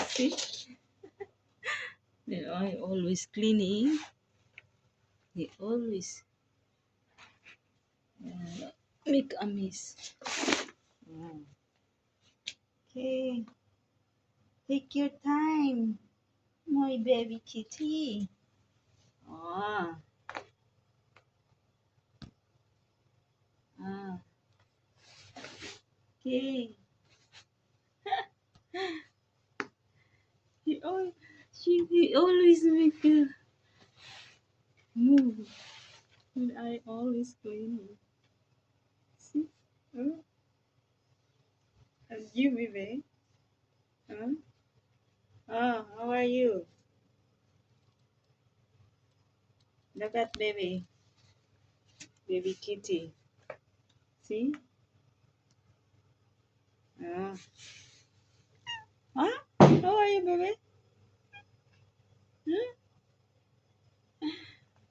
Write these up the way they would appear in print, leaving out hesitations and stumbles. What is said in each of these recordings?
See? They are always cleaning. They always make a mess. Mm. Okay. Take your time, my baby kitty. Ah. Ah. Okay. He always, he always make a move. And I always clean it. See? Huh? And you, baby? Huh? Ah, how are you? Look at baby. Baby kitty. See? Ah. Huh? How are you, baby? Huh?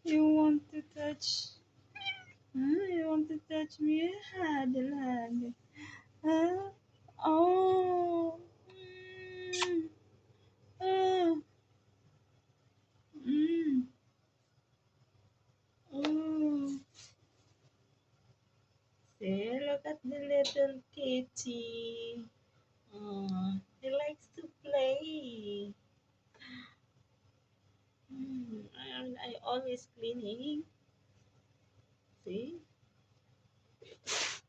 You want to touch? Huh? You want to touch me? Hand. Huh? Oh. Mm. Oh. Mm. Oh. See, look at the little kitty. Oh, he likes to play. I always cleaning. See?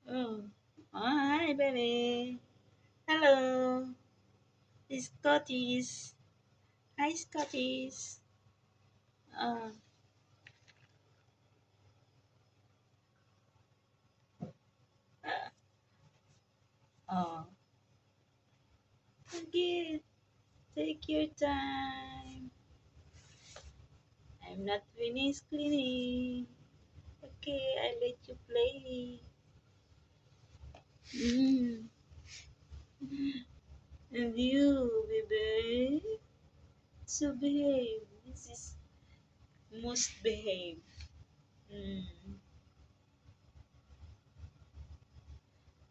Oh. Oh, hi, baby. Hello. It's Scotties. Hi, Scotties. Uh, oh. Okay. Take your time. I'm not finished cleaning. Okay, I let you play. Mm. And you, baby. So behave. This is most behave. Mm.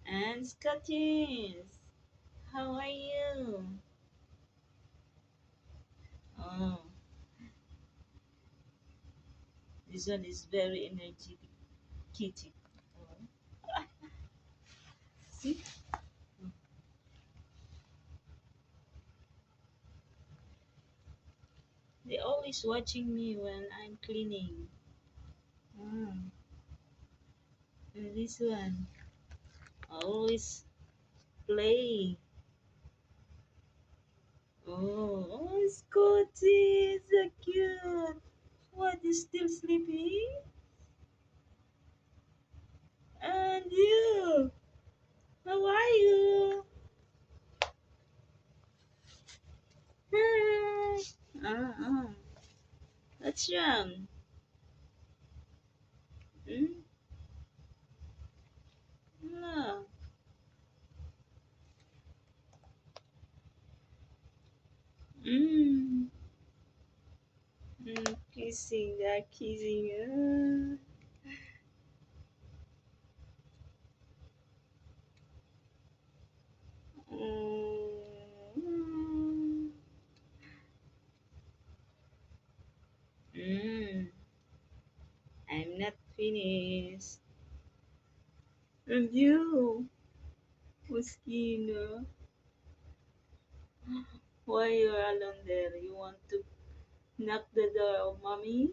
And Scotties, how are you? Oh, this one is very energetic kitty. Oh. See? They always watching me when I'm cleaning. Mm. And this one always play. Oh, oh, Scotty, so cute. What is still sleeping? And you, how are you? Hi. Uh-uh. What's wrong? Mm? No. Mm. Mm. Kissing, they're kissing. Mm. Mm. I'm not finished. And you, Moschino, why you're alone there? You want to knock the door of mommy?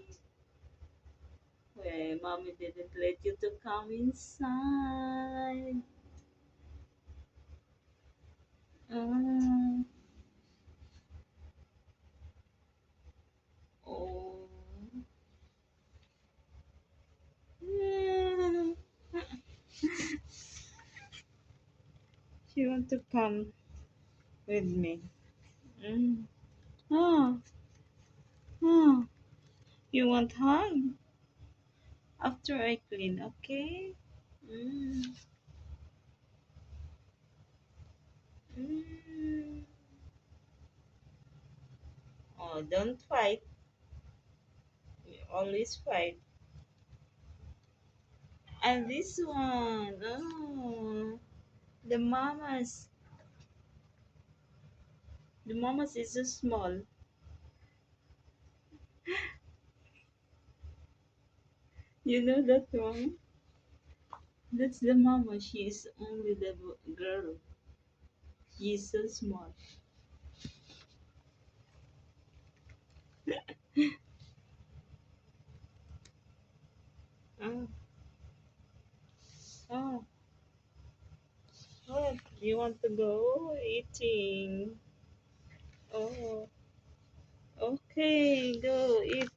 Well, mommy didn't let you to come inside. Mm. Oh. Mm. She want to come with me. Mm. Oh, oh. You want hug after I clean, okay? Mm. Mm. Oh, don't fight. You always fight. And this one, oh. The mamas. The mamas is so small. You know that one? That's the mama. She is only the girl. She is so small. Oh, oh, what? You want to go eating? Oh, okay, go eat.